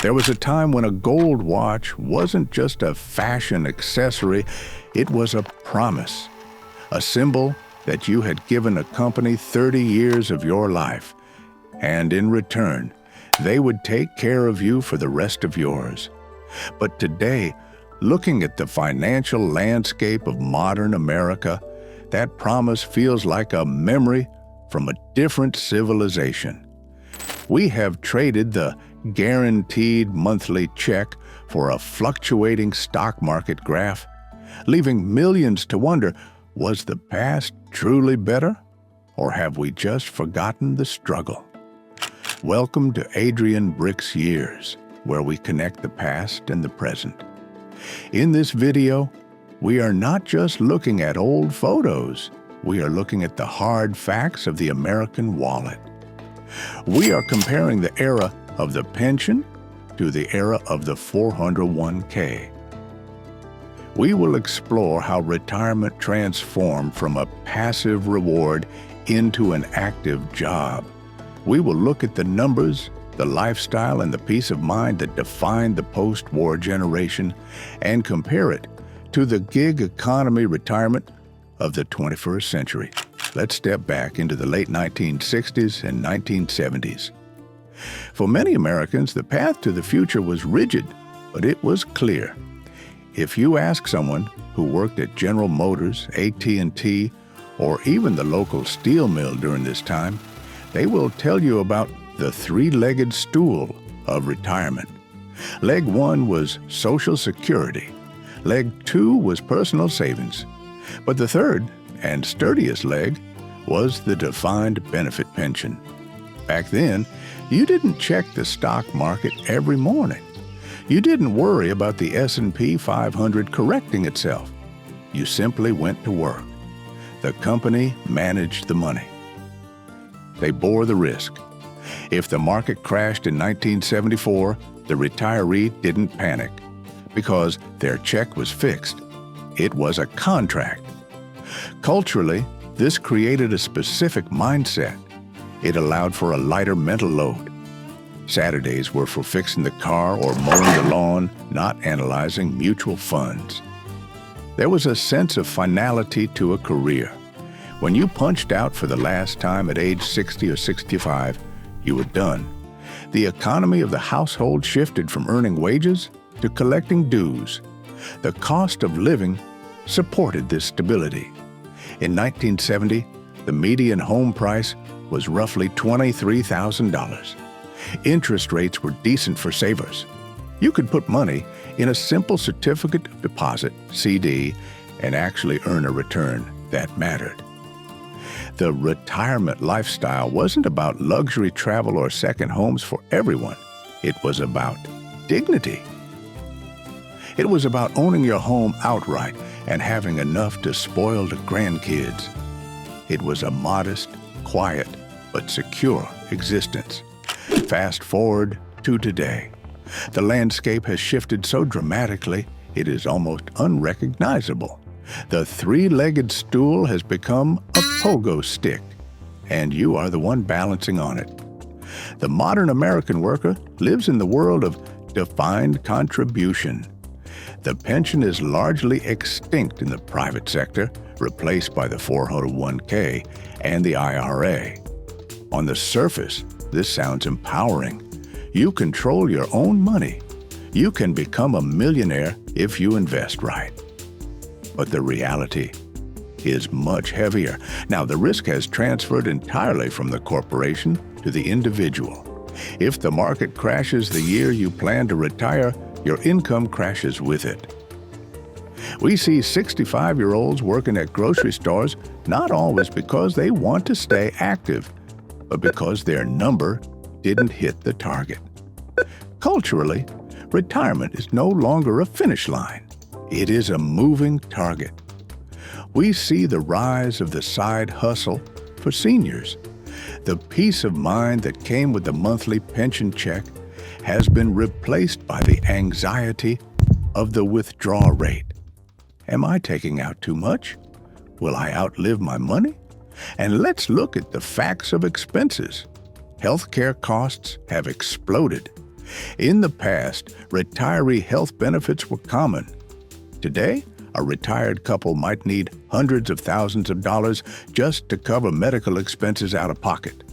There was a time when a gold watch wasn't just a fashion accessory, it was a promise, a symbol that you had given a company 30 years of your life, and in return, they would take care of you for the rest of yours. But today, looking at the financial landscape of modern America, that promise feels like a memory from a different civilization. We have traded the guaranteed monthly check for a fluctuating stock market graph, leaving millions to wonder, was the past truly better, or have we just forgotten the struggle? Welcome to Adrian Brix Years, where we connect the past and the present. In this video, we are not just looking at old photos, we are looking at the hard facts of the American wallet. We are comparing the era of the pension to the era of the 401k. We will explore how retirement transformed from a passive reward into an active job. We will look at the numbers, the lifestyle, and the peace of mind that defined the post-war generation and compare it to the gig economy retirement of the 21st century. Let's step back into the late 1960s and 1970s. For many Americans, the path to the future was rigid, but it was clear. If you ask someone who worked at General Motors, AT&T, or even the local steel mill during this time, they will tell you about the three-legged stool of retirement. Leg one was Social Security. Leg two was personal savings. But the third and sturdiest leg was the defined benefit pension. Back then, you didn't check the stock market every morning. You didn't worry about the S&P 500 correcting itself. You simply went to work. The company managed the money. They bore the risk. If the market crashed in 1974, the retiree didn't panic because their check was fixed. It was a contract. Culturally, this created a specific mindset. It allowed for a lighter mental load. Saturdays were for fixing the car or mowing the lawn, not analyzing mutual funds. There was a sense of finality to a career. When you punched out for the last time at age 60 or 65, you were done. The economy of the household shifted from earning wages to collecting dues. The cost of living supported this stability. In 1970, the median home price was roughly $23,000. Interest rates were decent for savers. You could put money in a simple certificate of deposit, CD, and actually earn a return that mattered. The retirement lifestyle wasn't about luxury travel or second homes for everyone. It was about dignity. It was about owning your home outright and having enough to spoil the grandkids. It was a modest, quiet, but secure existence. Fast forward to today. The landscape has shifted so dramatically, it is almost unrecognizable. The three-legged stool has become a pogo stick, and you are the one balancing on it. The modern American worker lives in the world of defined contribution. The pension is largely extinct in the private sector, replaced by the 401k and the IRA. On the surface, this sounds empowering. You control your own money. You can become a millionaire if you invest right. But the reality is much heavier. Now, the risk has transferred entirely from the corporation to the individual. If the market crashes the year you plan to retire, your income crashes with it. We see 65-year-olds working at grocery stores not always because they want to stay active, but because their number didn't hit the target. Culturally, retirement is no longer a finish line. It is a moving target. We see the rise of the side hustle for seniors. The peace of mind that came with the monthly pension check has been replaced by the anxiety of the withdrawal rate. Am I taking out too much? Will I outlive my money? And let's look at the facts of expenses. Healthcare costs have exploded. In the past, retiree health benefits were common. Today, a retired couple might need hundreds of thousands of dollars just to cover medical expenses out of pocket.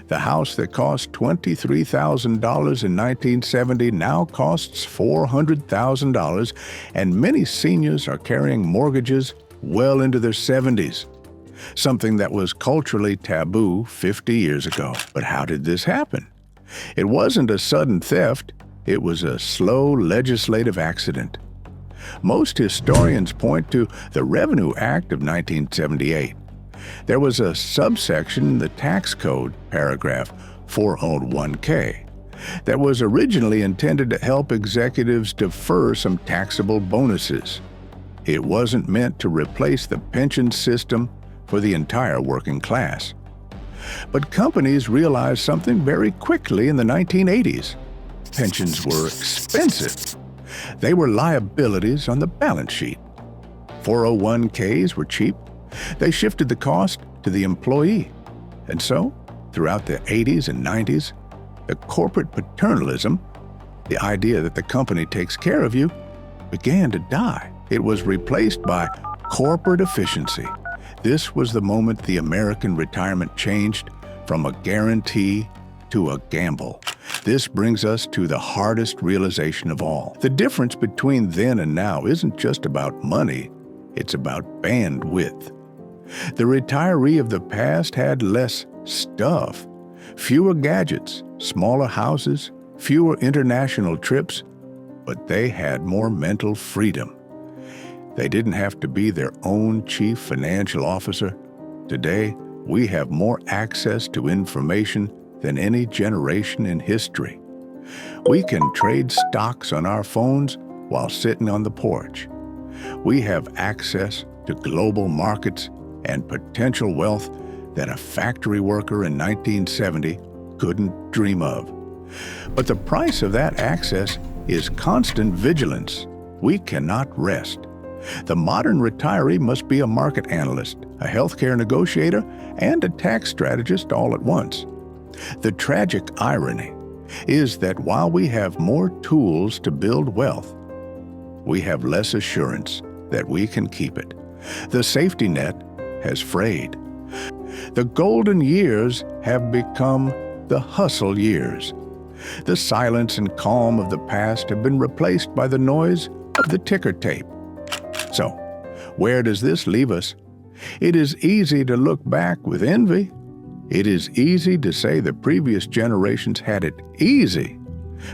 The house that cost $23,000 in 1970 now costs $400,000, and many seniors are carrying mortgages well into their 70s, something that was culturally taboo 50 years ago. But how did this happen? It wasn't a sudden theft, it was a slow legislative accident. Most historians point to the Revenue Act of 1978. There was a subsection in the tax code, paragraph 401k, that was originally intended to help executives defer some taxable bonuses. It wasn't meant to replace the pension system for the entire working class. But companies realized something very quickly in the 1980s. Pensions were expensive. They were liabilities on the balance sheet. 401ks were cheap. They shifted the cost to the employee. And so, throughout the 80s and 90s, the corporate paternalism, the idea that the company takes care of you, began to die. It was replaced by corporate efficiency. This was the moment the American retirement changed from a guarantee to a gamble. This brings us to the hardest realization of all. The difference between then and now isn't just about money, it's about bandwidth. The retiree of the past had less stuff, fewer gadgets, smaller houses, fewer international trips, but they had more mental freedom. They didn't have to be their own chief financial officer. Today, we have more access to information than any generation in history. We can trade stocks on our phones while sitting on the porch. We have access to global markets and potential wealth that a factory worker in 1970 couldn't dream of. But the price of that access is constant vigilance. We cannot rest. The modern retiree must be a market analyst, a healthcare negotiator, and a tax strategist all at once. The tragic irony is that while we have more tools to build wealth, we have less assurance that we can keep it. The safety net has frayed. The golden years have become the hustle years. The silence and calm of the past have been replaced by the noise of the ticker tape. So, where does this leave us? It is easy to look back with envy. It is easy to say the previous generations had it easy.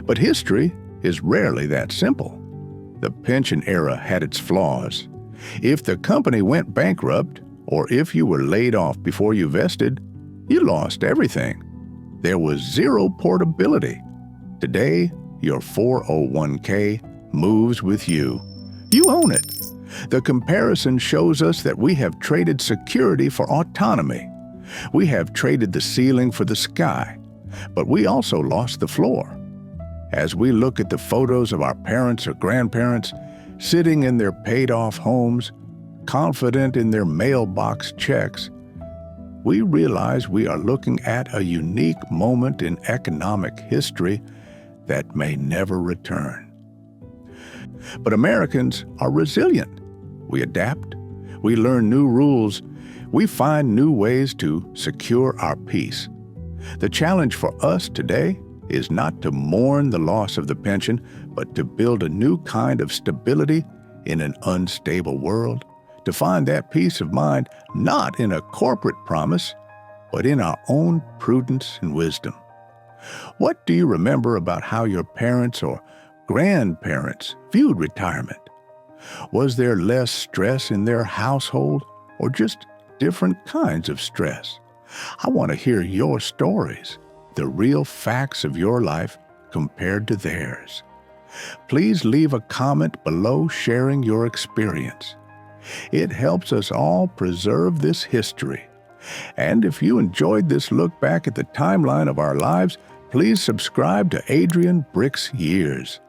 But history is rarely that simple. The pension era had its flaws. If the company went bankrupt, or if you were laid off before you vested, you lost everything. There was zero portability. Today, your 401k moves with you. You own it. The comparison shows us that we have traded security for autonomy. We have traded the ceiling for the sky, but we also lost the floor. As we look at the photos of our parents or grandparents sitting in their paid-off homes, confident in their mailbox checks, we realize we are looking at a unique moment in economic history that may never return. But Americans are resilient. We adapt. We learn new rules. We find new ways to secure our peace. The challenge for us today is not to mourn the loss of the pension, but to build a new kind of stability in an unstable world, to find that peace of mind not in a corporate promise, but in our own prudence and wisdom. What do you remember about how your parents or grandparents viewed retirement? Was there less stress in their household, or just different kinds of stress? I want to hear your stories, the real facts of your life compared to theirs. Please leave a comment below sharing your experience. It helps us all preserve this history. And if you enjoyed this look back at the timeline of our lives, please subscribe to Adrian Brix Years.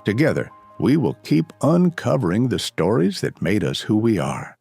Together, we will keep uncovering the stories that made us who we are.